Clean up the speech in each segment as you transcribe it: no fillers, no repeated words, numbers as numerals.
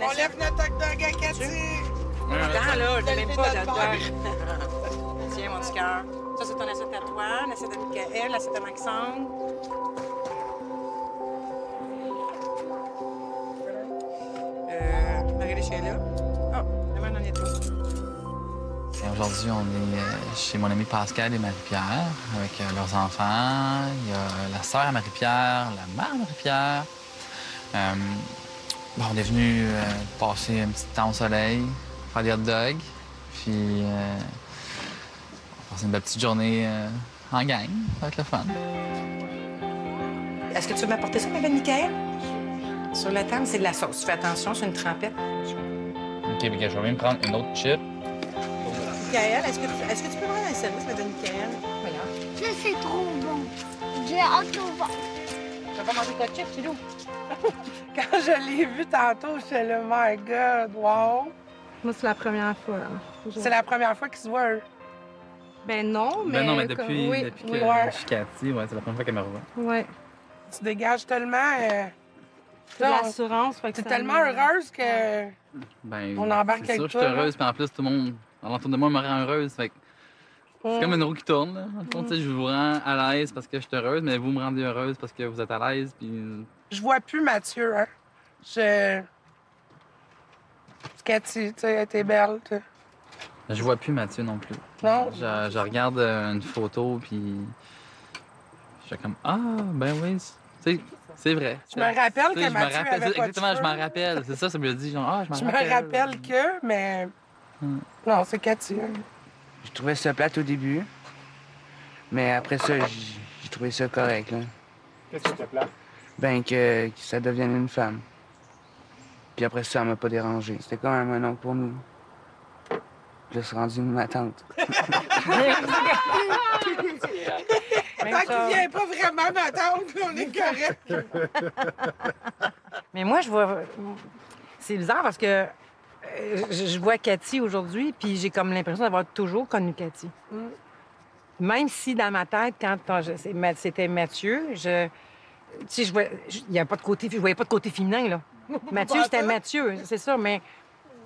On lève notre hot dog à Cathy. Attends, là, je n'aime pas de hot dog. Tiens, mon petit cœur. Ça, c'est ton assiette à toi, l'assiette à Michael, l'assiette à Maxime. Marie-Léché est là. Oh, demain, on est toi. Aujourd'hui, on est chez mon ami Pascal et Marie-Pierre avec leurs enfants. Il y a la sœur à Marie-Pierre, la mère à Marie-Pierre. On est venu passer un petit temps au soleil, faire des hot dogs, puis passer une belle petite journée en gang. Ça va être le fun. Est-ce que tu veux m'apporter ça, ma belle Michael? Sur la table, c'est de la sauce. Fais attention, c'est une trempette. OK, bien, je vais même prendre une autre chip. Michael, est-ce que tu peux me rendre un service, ma belle Michael? Regarde. Ça, c'est trop bon. J'ai hâte au ventre. Tu vas pas manger ta chip, Philou? Quand je l'ai vu tantôt, j'étais là, my God, wow. Moi, c'est la première fois. C'est la première fois qu'ils se voient, eux. Ben non, mais... Ben non, mais depuis oui, que oui. je suis Cathy, ouais, c'est la première fois qu'elle me revoit. Ouais. Tu dégages tellement... C'est de l'assurance. fait que T'es ça tellement me- heureuse que... Ben, On embarque c'est avec sûr, je toi, suis là. heureuse, puis en plus, tout le monde alentour de moi me rend heureuse. Fait que c'est comme une roue qui tourne, là. En fond, tu sais, je vous rends à l'aise parce que je suis heureuse, mais vous me rendez heureuse parce que vous êtes à l'aise, puis... Je vois plus Mathieu, hein. Cathy, tu sais, t'es belle, tu sais. Je vois plus Mathieu non plus. Non? Je regarde une photo, puis... Je suis comme, ah, ben oui, tu sais, c'est vrai. Je me rappelle Tu sais, que Mathieu avait pas de exactement, je cheveux. m'en rappelle. C'est ça me le dit, genre, ah, Je je me rappelle que, mais... Non, c'est Cathy. Hein. Je trouvais ça plate au début, mais après ça, j'ai trouvé ça correct, là. Qu'est-ce qui te plaît? Ben, que ça devienne une femme. Puis après ça m'a pas dérangé. C'était quand même un oncle pour nous. Je suis rendu ma tante. Tant qu'il vient pas vraiment m'attendre, on est correct. Mais moi, je vois... C'est bizarre parce que je vois Cathy aujourd'hui, puis j'ai comme l'impression d'avoir toujours connu Cathy. Même si dans ma tête, quand c'était Mathieu, tu sais, il y avait pas de côté... Je voyais pas de côté féminin, là. Mathieu, c'était Mathieu, c'est ça, mais...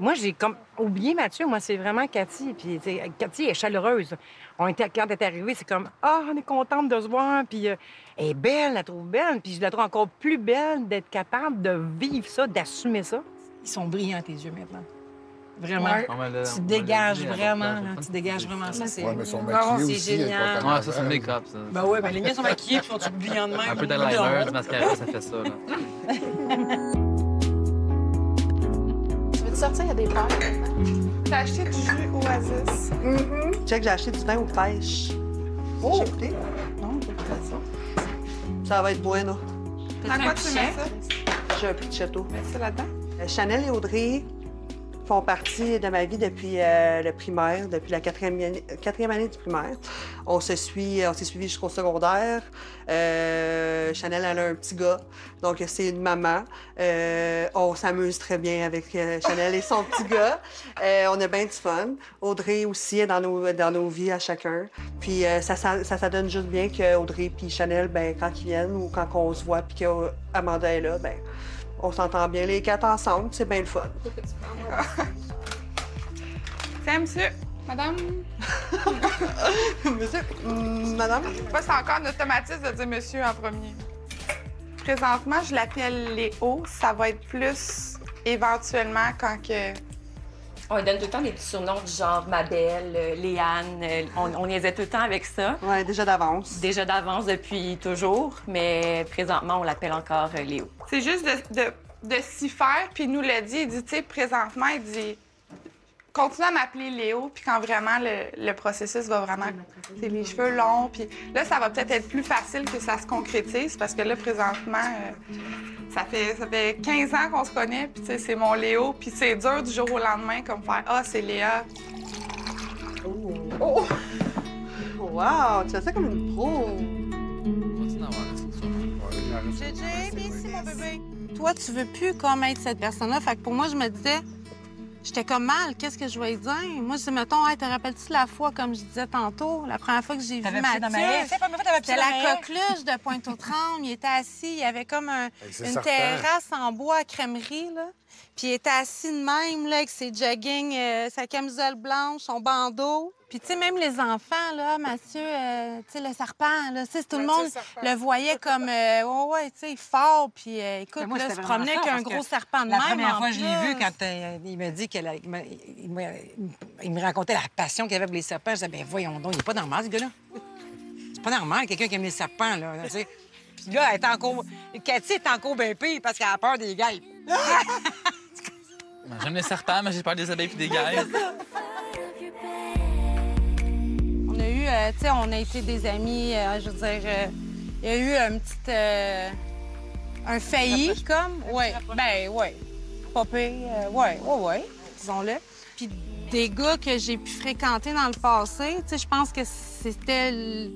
Moi, j'ai comme oublié Mathieu. Moi, c'est vraiment Cathy. Puis, tu sais, Cathy est chaleureuse. Quand elle est arrivée, c'est comme, ah, on est contente de se voir. Puis, elle est belle, je la trouve belle. Puis, je la trouve encore plus belle d'être capable de vivre ça, d'assumer ça. Ils sont brillants, tes yeux, maintenant. Vraiment. Ouais. Tu dégages vraiment, là. Tu dégages vraiment ça. C'est Ouais, mais son maquillés c'est aussi. génial. Ouais, ça, c'est le make-up, ça. Ben ouais, ben les miens sont maquillés puis sont brillants de même. Un peu d'eyeliner, du mascara, ça fait ça, là. Tu veux sortir? Il y a des peurs. T'as acheté du jus Oasis. Check, j'ai acheté du vin aux pêches. Oh! J'ai goûté? Non, j'ai pas fait ça. Ça va être bueno. À quoi tu mets ça? J'ai un prix de château. Mets ça là-dedans? Chanel et Audrey font partie de ma vie depuis le primaire, depuis la quatrième année du primaire. On s'est suivi jusqu'au secondaire. Chanel, elle a un petit gars, donc c'est une maman. On s'amuse très bien avec Chanel et son petit gars. On a bien du fun. Audrey aussi est dans nos vies à chacun. Puis ça donne juste bien qu'Audrey puis Chanel, ben, quand ils viennent ou quand on se voit puis qu'Amanda est là, ben, on s'entend bien les quatre ensemble, c'est bien le fun. C'est monsieur, madame. Monsieur, madame? Pas, c'est encore un automatisme de dire monsieur en premier. Présentement, je l'appelle Léo. Ça va être plus éventuellement quand que... On lui donne tout le temps des petits surnoms du genre Ma Belle, Léane. On niaisait tout le temps avec ça. Oui, déjà d'avance. Déjà d'avance depuis toujours, mais présentement, on l'appelle encore Léo. C'est juste de s'y faire, puis il nous l'a dit. Il dit, tu sais, présentement, il dit, continue à m'appeler Léo, puis quand vraiment le processus va vraiment... C'est les cheveux longs, puis là, ça va peut-être être plus facile que ça se concrétise, parce que là, présentement, ça fait 15 ans qu'on se connaît, puis tu sais, c'est mon Léo, puis c'est dur du jour au lendemain, comme faire « Ah, c'est Léa ». Oh! Wow! Tu fais ça comme une pro! JJ, viens ici, mon bébé. Toi, tu veux plus comme être cette personne-là. Fait que pour moi, je me disais, J'étais comme mal, qu'est-ce que je vais lui dire? Moi, je dis, mettons, hey, te rappelles-tu la fois, comme je disais tantôt, la première fois que j'ai vu Mathieu? C'était la coqueluche de Pointe-aux-Trembles. Il était assis, il y avait comme une terrasse en bois à crèmerie, là. Puis il était assis de même, là, avec ses jogging, sa camisole blanche, son bandeau. Puis, tu sais, même les enfants, là, Mathieu, tu sais, le serpent, là, tu sais, tout le monde le voyait comme, ouais, tu sais, fort. Puis, écoute, moi, là, c'était se promenait vraiment avec un fort, gros parce que serpent de la même. première en fois que je l'ai vu, plus. quand il me dit il me racontait la passion qu'il avait pour les serpents, je disais, ben voyons donc, il est pas normal, ce gars-là. C'est pas normal, quelqu'un qui aime les serpents, là, tu sais. Puis là, elle est encore... Cathy est encore bien pire parce qu'elle a peur des guêpes. J'aime les serpents, mais j'ai peur des abeilles et des guêpes. On a eu, tu sais, on a été des amis, je veux dire, il y a eu un petit... un failli, comme. Oui, ben oui. Pas pire, ouais, disons-le. Puis des gars que j'ai pu fréquenter dans le passé, tu sais, je pense que c'était...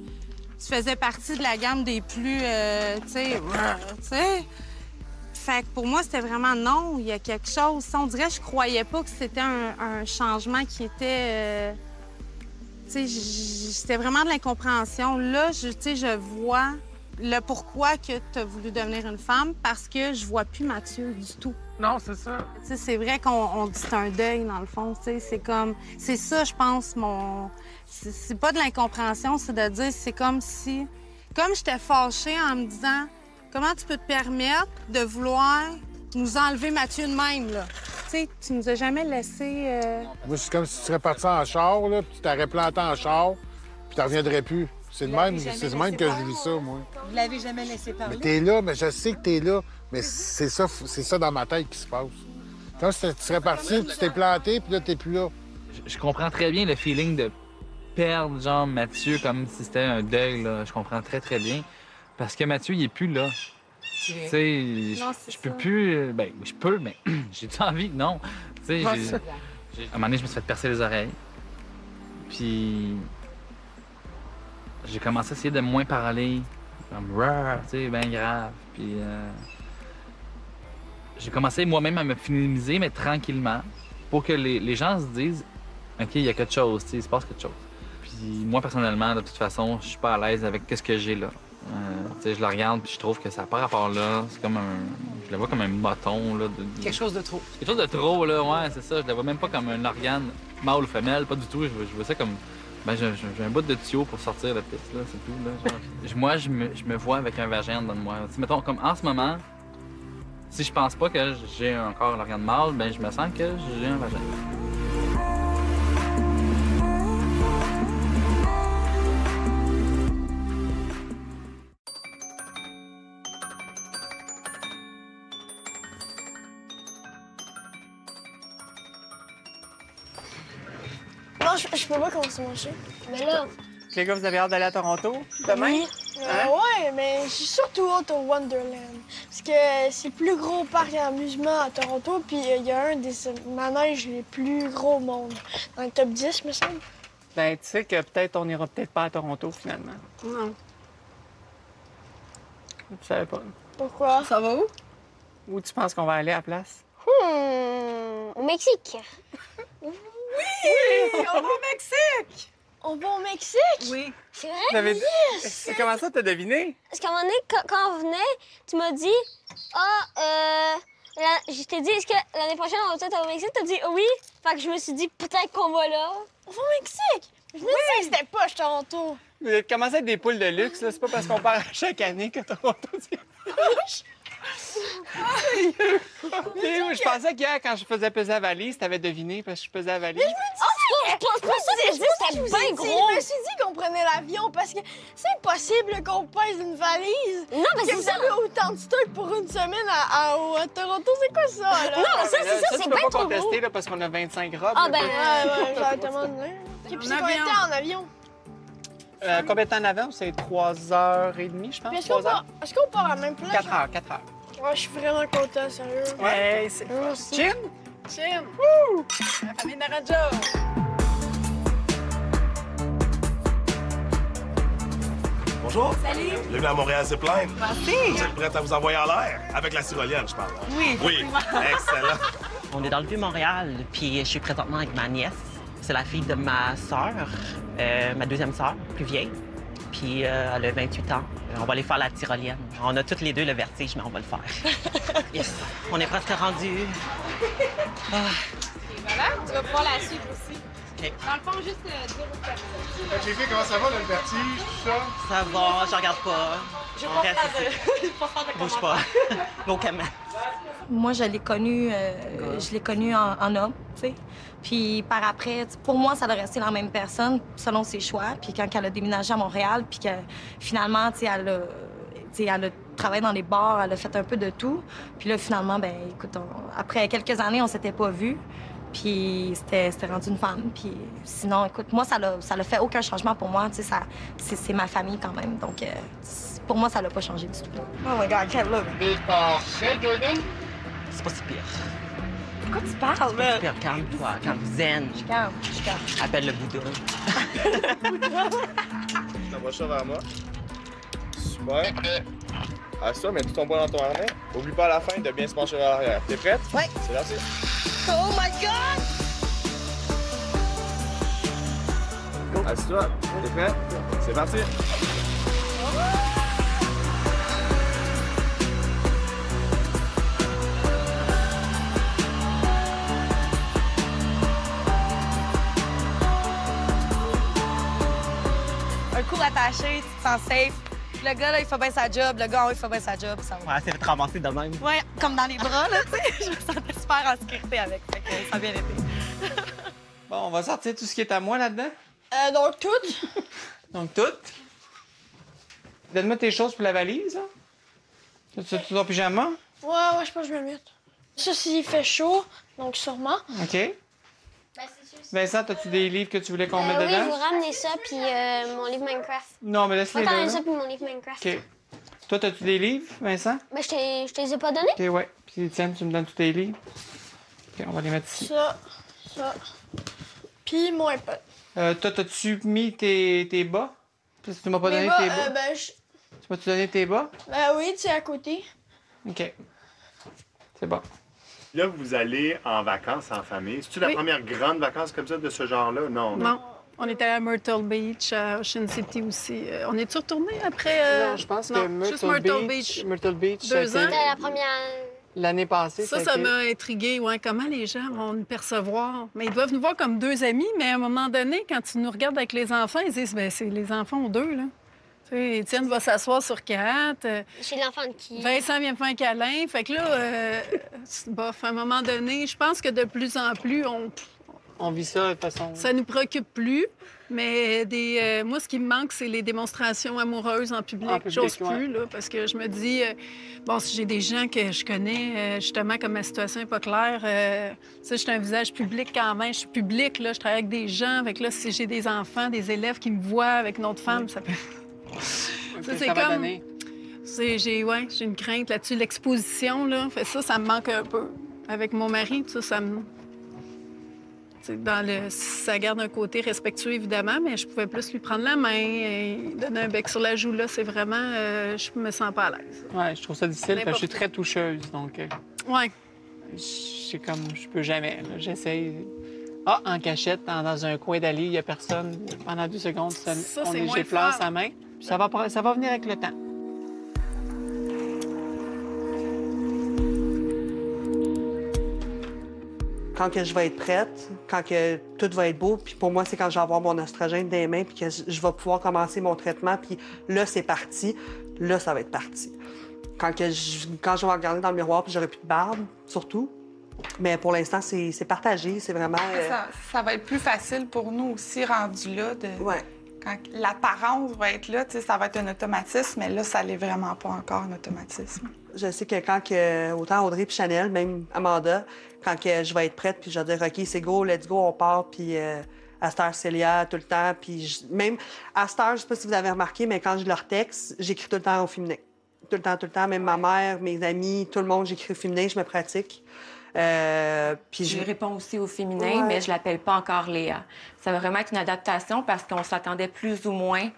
Tu faisais partie de la gamme des plus, tu sais... Fait que pour moi, c'était vraiment non, il y a quelque chose. On dirait que je croyais pas que c'était un changement qui était... tu sais, c'était vraiment de l'incompréhension. Là, tu sais, je vois le pourquoi que tu as voulu devenir une femme, parce que je vois plus Mathieu du tout. Non, c'est ça. Tu sais, c'est vrai qu'on dit c'est un deuil, dans le fond. Tu sais, c'est comme... C'est ça, je pense, mon... C'est pas de l'incompréhension, c'est de dire, c'est comme si... Comme j'étais fâchée en me disant... Comment tu peux te permettre de vouloir nous enlever Mathieu de même, là? Tu sais, tu nous as jamais laissé... Moi, c'est comme si tu serais parti en char, là, puis tu t'aurais planté en char, puis tu reviendrais plus. C'est de même que je vis ça, moi. Vous l'avez jamais laissé parler? Mais t'es là, mais je sais que t'es là, mais c'est ça dans ma tête qui se passe. Comme si tu serais parti, tu t'es planté, puis là, t'es plus là. Je comprends très bien le feeling de perdre, genre, Mathieu, comme si c'était un deuil, là. Je comprends très, très bien. Parce que Mathieu, il est plus là. Tu sais, je peux plus... Ben, je peux, mais j'ai-tu envie? Non. Tu sais, à un moment donné, je me suis fait percer les oreilles. Puis... J'ai commencé à essayer de moins parler. Comme, tu sais, bien grave. Puis... J'ai commencé moi-même à me féminiser, mais tranquillement, pour que les gens se disent, OK, il y a quelque chose, tu sais, il se passe quelque chose. Puis moi, personnellement, de toute façon, je suis pas à l'aise avec ce que j'ai là. Tu sais, je le regarde puis je trouve que ça n'a pas rapport là. C'est comme un... Je le vois comme un bâton, là. Quelque chose de trop. Quelque chose de trop, là, ouais, c'est ça. Je le vois même pas comme un organe mâle ou femelle, pas du tout. Je vois ça comme... Ben, j'ai un bout de tuyau pour sortir la piste, là, c'est tout, là. Genre... Moi, je me vois avec un vagin dans moi. Tu sais, mettons, comme en ce moment, si je pense pas que j'ai encore un organe mâle, ben je me sens que j'ai un vagin. Non, je peux pas commencer à manger. Mais là... Les gars, vous avez hâte d'aller à Toronto demain? Oui. Ouais, mais j'ai surtout hâte au Wonderland. Parce que c'est le plus gros parc d'amusement à Toronto, puis il y a un des manèges les plus gros au monde. Dans le top 10, me semble. Ben, tu sais que peut-être on ira peut-être pas à Toronto, finalement. Non. Tu savais pas. Pourquoi? Ça va où? Où tu penses qu'on va aller à la place? Au Mexique. Oui! On va au Mexique! On va au Mexique? Oui. C'est vrai? Tu l'avais dit? Yes! Comment ça, t'as deviné? Parce qu'à un moment donné, quand on venait, tu m'as dit je t'ai dit, est-ce que l'année prochaine, on va peut-être au Mexique? T'as dit oui. Fait que je me suis dit, peut-être qu'on va là. On va au Mexique! Je me disais que c'était poche, Toronto. Vous avez commencé à être des poules de luxe, là. C'est pas parce qu'on part chaque année que Toronto, c'est poche. Je pensais qu'hier, quand je faisais peser la valise, t'avais deviné parce que je pesais la valise. Je pense pas ça que c'était bien gros. Je me suis dit qu'on prenait l'avion parce que c'est impossible qu'on pèse une valise. Non, mais c'est ça. Vous avez autant de stock pour une semaine à Toronto, c'est quoi ça, là? Non, ça, c'est tu peux pas contester, là, parce qu'on a 25 robes. Ah, ben, ouais, j'avais tellement donné. Puis c'est combien de temps en avion? Combien de temps en avion? C'est 3h30, je pense. Est-ce qu'on part à la même place? 4 heures. Ouais, je suis vraiment content, sérieux. Ouais, c'est... Chin? Chin! Wouh! La famille Narajo! Bonjour. Salut. Bienvenue à Montréal Zipline. Merci. Vous êtes prête à vous envoyer en l'air? Avec la tyrolienne, je parle. Oui. Oui. Excellent. On est dans le Vieux-Montréal, puis je suis présentement avec ma nièce. C'est la fille de ma sœur, ma deuxième sœur, plus vieille. Puis elle a 28 ans. On va aller faire la tyrolienne. On a toutes les deux le vertige, mais on va le faire. Yes. On est presque rendus. Ah. Et voilà, tu vas pouvoir la suivre aussi. Okay. Dans le fond, juste dire aux personnes. Les filles, comment ça va, le vertige, tout ça? Ça va, je regarde pas. Je On reste ici. Bouge pas. Aucun. Moi, je l'ai connu en homme, tu sais. Puis par après, pour moi, ça doit rester la même personne selon ses choix. Puis quand elle a déménagé à Montréal, puis que finalement, tu sais, elle a travaillé dans les bars, elle a fait un peu de tout. Puis là, finalement, ben écoute, après quelques années, on s'était pas vus. Puis c'était rendu une femme. Puis sinon, écoute, moi, ça l'a fait aucun changement pour moi. Tu sais, c'est ma famille quand même. Donc, pour moi, ça l'a pas changé du tout. Oh my God, quel look! C'est pas si pire. De quoi tu parles, C'est pas si pire. Calme-toi, calme. Zen. Je calme. Appelle le Bouddha. Je t'envoie ça vers moi. Super. Assis-toi, mets tout ton poids dans ton harnais. Oublie pas à la fin de bien se pencher vers l'arrière. T'es prête? Oui. C'est parti. Oh my God! Assis-toi. T'es prête? C'est parti. Un cours attaché, tu te sens safe. Le gars, là, il fait bien sa job. Le gars, il fait bien sa job. Ça va. Ouais, c'est fait ramasser de même. Ouais, comme dans les bras, là, tu sais. Je me sentais super en sécurité avec. Fait que ça a bien été. Bon, on va sortir tout ce qui est à moi là-dedans. Donc, tout. Donc, tout. Donne-moi tes choses pour la valise. Hein? Tu ton pyjama? Ouais, je pense que je vais le mettre. Ça, s'il fait chaud, donc sûrement. OK. Vincent, as-tu des livres que tu voulais qu'on mette Oui, dedans? je vous ramener ça, puis mon livre Minecraft. Non, mais laisse-les là. Attends, ça, puis mon livre Minecraft. OK. Toi, as-tu des livres, Vincent? Ben, je te les ai pas donnés. OK, ouais. Puis, tiens, tu me donnes tous tes livres. OK, on va les mettre ici. Ça. Puis mon iPod. Toi, t'as-tu mis tes bas? Parce que tu m'as pas donné tes bas. Tu m'as-tu donné tes bas? Ben oui, tu es à côté. OK. C'est bon. Là, vous allez en vacances en famille. C'est-tu la première grande vacance comme ça de ce genre-là? Non. Non. On était à Myrtle Beach, à Ocean City aussi. On est-tu retourné après? Non, je pense que juste Myrtle Beach. 2 ans. C'était la première... L'année passée, ça m'a intriguée. Ouais, comment les gens vont nous percevoir? Mais ils doivent nous voir comme deux amis, mais à un moment donné, quand ils nous regardent avec les enfants, ils disent, ben c'est les enfants ont deux, là. Tu sais, Étienne va s'asseoir sur Kat. Chez l'enfant de qui? Vincent vient me faire un câlin. Fait que là, bof, à un moment donné, je pense que de plus en plus, on vit ça de façon... Ça nous préoccupe plus, mais moi, ce qui me manque, c'est les démonstrations amoureuses en public. J'ose plus, là, parce que je me dis, bon, si j'ai des gens que je connais, justement, comme ma situation n'est pas claire, ça, je suis un visage public quand même. Je suis publique, là, je travaille avec des gens. Fait que là, si j'ai des enfants, des élèves qui me voient avec une autre femme, ça peut... c'est comme... J'ai une crainte là-dessus. L'exposition, là, fait ça me manque un peu. Avec mon mari, ça me... Ça garde un côté respectueux, évidemment, mais je pouvais plus lui prendre la main et donner un bec sur la joue. Là, c'est vraiment... je me sens pas à l'aise. Ouais, je trouve ça difficile parce que je suis très toucheuse, donc... Ouais. C'est comme... Je peux jamais, là. J'essaye... Ah, en cachette, dans un coin d'allée, il y a personne. Pendant 2 secondes, j'ai pleuré sa main. Puis ça va venir avec le temps. Quand que je vais être prête, quand que tout va être beau, puis pour moi, c'est quand je vais avoir mon oestrogène dans les mains, puis que je vais pouvoir commencer mon traitement, puis là, c'est parti. Là, ça va être parti. Quand je vais me regarder dans le miroir, puis j'aurai plus de barbe, surtout. Mais pour l'instant, c'est partagé, c'est vraiment... Ça va être plus facile pour nous aussi, rendu là, quand l'apparence va être là, ça va être un automatisme, mais là, ça l'est vraiment pas encore un automatisme. Je sais que quand autant Audrey puis Chanel, même Amanda, quand je vais être prête, puis je vais dire, OK, c'est go, let's go, on part, puis à cette heure, Célia, tout le temps, puis même à cette heure, je sais pas si vous avez remarqué, mais quand je leur texte, j'écris tout le temps au féminin. Tout le temps, même ma mère, mes amis, tout le monde, j'écris au féminin, je me pratique. Puis je réponds aussi au féminin, mais je l'appelle pas encore Léa. Ça va vraiment être une adaptation parce qu'on s'attendait plus ou moins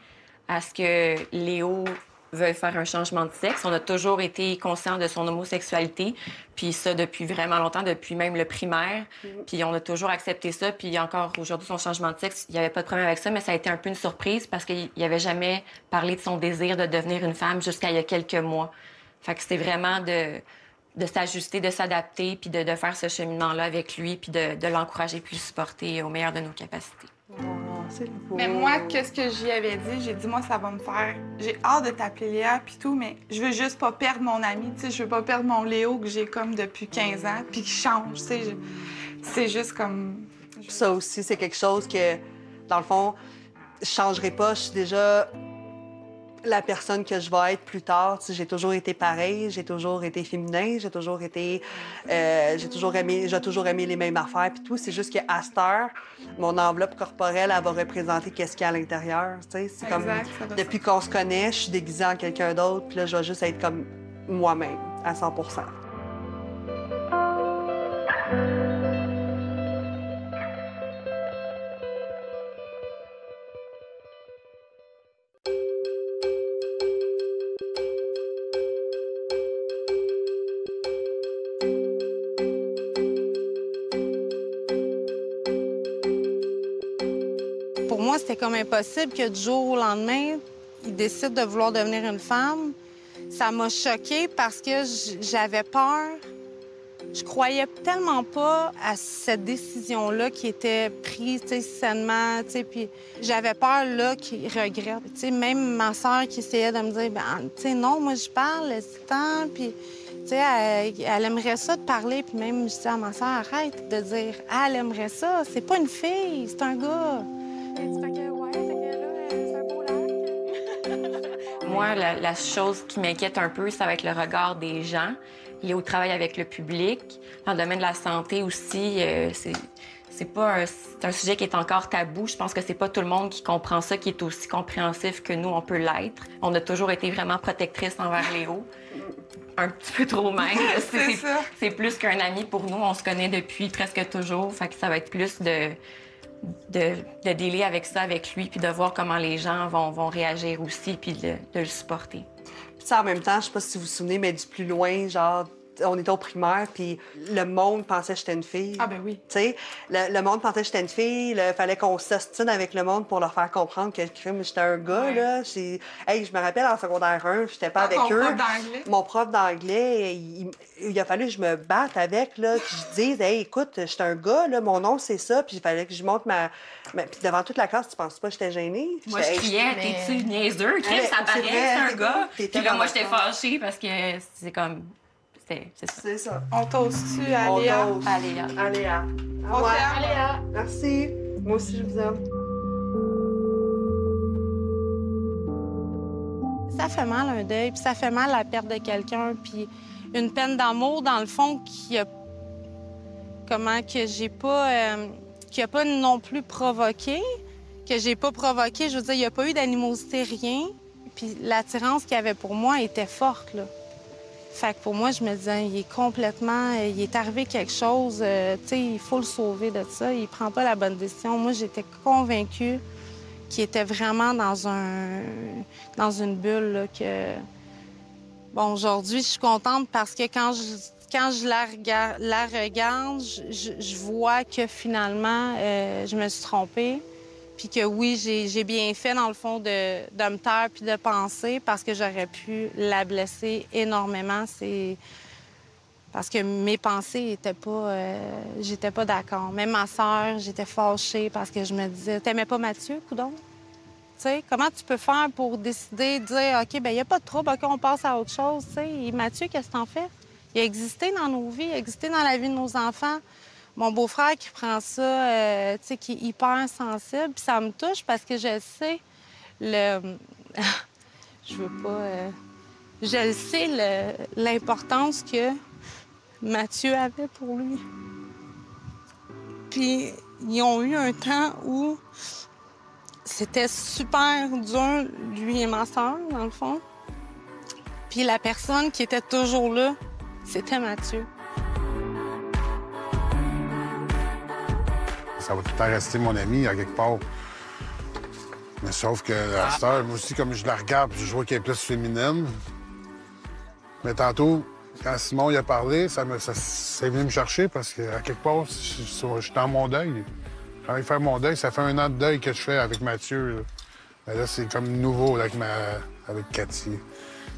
à ce que Léo veuille faire un changement de sexe. On a toujours été conscients de son homosexualité, puis ça depuis vraiment longtemps, depuis même le primaire. Puis on a toujours accepté ça, puis encore aujourd'hui, son changement de sexe, il n'y avait pas de problème avec ça, mais ça a été un peu une surprise parce qu'il n'avait jamais parlé de son désir de devenir une femme jusqu'à il y a quelques mois. Fait que c'était vraiment de s'ajuster, de s'adapter, puis de faire ce cheminement-là avec lui, puis de l'encourager, puis le supporter au meilleur de nos capacités. Mais moi, qu'est-ce que j'y avais dit? J'ai dit, moi, ça va me faire... J'ai hâte de t'appeler Léa, puis tout, mais je veux juste pas perdre mon ami, tu sais, je veux pas perdre mon Léo que j'ai comme depuis 15 ans, puis qui change, tu sais. C'est juste comme... Ça aussi, c'est quelque chose que, dans le fond, je changerai pas. Je suis déjà la personne que je vais être plus tard. Tu sais, j'ai toujours été pareil, j'ai toujours été féminin, j'ai toujours aimé les mêmes affaires puis tout. C'est juste qu'à cette heure, mon enveloppe corporelle, elle va représenter qu'est-ce qu'il y a à l'intérieur. Tu sais, c'est comme depuis qu'on se connaît, je suis déguisée en quelqu'un d'autre, puis là, je vais juste être comme moi-même à 100%. C'était comme impossible que du jour au lendemain, il décide de vouloir devenir une femme. Ça m'a choquée parce que j'avais peur. Je croyais tellement pas à cette décision-là qui était prise, tu sais, sainement, tu sais, puis j'avais peur, là, qu'il regrette. Tu sais, même ma sœur qui essayait de me dire, ben, tu sais, non, moi, je parle, c'est temps, puis... Tu sais, elle aimerait ça de parler, puis même, je disais à ma sœur, arrête de dire, ah, elle aimerait ça, c'est pas une fille, c'est un gars. Moi, la chose qui m'inquiète un peu, ça va être le regard des gens. Il est au travail avec le public. Dans le domaine de la santé aussi, c'est un sujet qui est encore tabou. Je pense que c'est pas tout le monde qui comprend ça, qui est aussi compréhensif que nous, on peut l'être. On a toujours été vraiment protectrices envers Léo. Un petit peu trop même. C'est plus qu'un ami pour nous. On se connaît depuis presque toujours. Fait que ça va être plus de dealer avec ça avec lui, puis de voir comment les gens vont réagir aussi, puis de le supporter. Puis en même temps, je sais pas si vous vous souvenez, mais du plus loin, genre, on était au primaire, puis le monde pensait que j'étais une fille. Ah ben oui. Tu sais, le monde pensait que j'étais une fille, il fallait qu'on s'ostine avec le monde pour leur faire comprendre que j'étais un gars, ouais. Là. Hey, je me rappelle, en secondaire 1, j'étais pas avec eux. Prof d'anglais? Mon prof d'anglais, il a fallu que je me batte avec, là, puis je dise, hey, écoute, j'étais un gars, là, mon nom, c'est ça, puis il fallait que je montre puis devant toute la classe, tu penses pas que j'étais gênée? Moi, je criais, t'es-tu niaiseux? Crime, ça paraît, c'est un gars. Puis là, moi, j'étais fâchée parce que c'est comme... C'est ça. On t'ose-tu, Aléa? Aléa. Aléa. Au revoir, Aléa. Merci. Moi aussi, je vous aime. Ça fait mal un deuil, puis ça fait mal la perte de quelqu'un, puis une peine d'amour, dans le fond, qui a pas non plus provoqué, que j'ai pas provoqué. Je veux dire, il n'y a pas eu d'animosité, rien. Puis l'attirance qu'il y avait pour moi était forte, là. Fait que pour moi, je me disais, il est arrivé quelque chose, tu sais, il faut le sauver de ça, il prend pas la bonne décision. Moi, j'étais convaincue qu'il était vraiment dans une bulle, là, que... Bon, aujourd'hui, je suis contente parce que quand je la regarde, je vois que finalement, je me suis trompée. Puis que oui, j'ai bien fait, dans le fond, de me taire puis de penser parce que j'aurais pu la blesser énormément. C'est parce que mes pensées étaient pas... j'étais pas d'accord. Même ma sœur, j'étais fâchée parce que je me disais, t'aimais pas Mathieu, coudonc? Tu sais, comment tu peux faire pour décider de dire, OK, bien, il n'y a pas de trouble, OK, on passe à autre chose, tu sais. Et Mathieu, qu'est-ce que t'en fais? Il a existé dans nos vies, il a existé dans la vie de nos enfants. Mon beau-frère qui prend ça, tu sais, qui est hyper sensible, puis ça me touche parce que je sais je veux pas... je le sais, l'importance que Mathieu avait pour lui. Puis ils ont eu un temps où c'était super dur, lui et ma sœur, dans le fond. Puis la personne qui était toujours là, c'était Mathieu. Ça va tout le temps rester mon ami, à quelque part. Mais sauf que la star, moi aussi, comme je la regarde, je vois qu'elle est plus féminine. Mais tantôt, quand Simon y a parlé, ça venu me chercher parce qu'à quelque part, je suis dans mon deuil. J'ai envie de faire mon deuil. Ça fait 1 an de deuil que je fais avec Mathieu. Là. Mais là, c'est comme nouveau là, avec Cathy.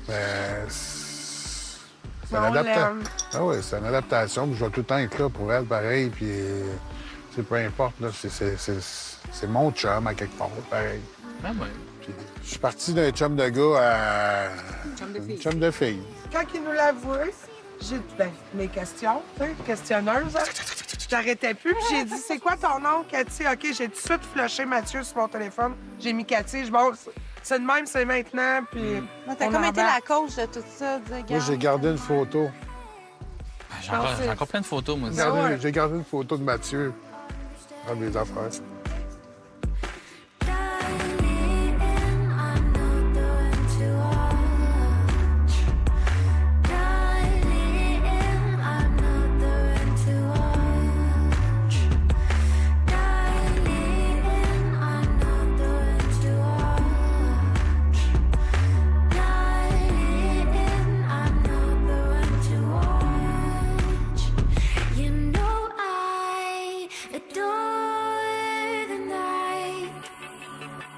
Mais c'est une adaptation. Ah oui, c'est une adaptation. Je vais tout le temps être là pour elle, pareil. Puis, peu importe, là, c'est mon chum à quelque part, pareil. Ah ouais. Puis, je suis parti d'un chum de gars à un chum de fille. Quand il nous l'a avoué, j'ai mes questions, questionneuses. Hein? J'arrêtais plus, puis j'ai dit, c'est quoi ton nom, Cathy? OK, j'ai tout de suite flushé Mathieu sur mon téléphone. J'ai mis Cathy. Bon, c'est de même, c'est maintenant, puis... T'as comme été la cause de tout ça, moi, j'ai gardé une photo. J'ai encore plein de photos, moi aussi. J'ai gardé une photo de Mathieu dans mes affaires.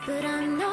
But I'm not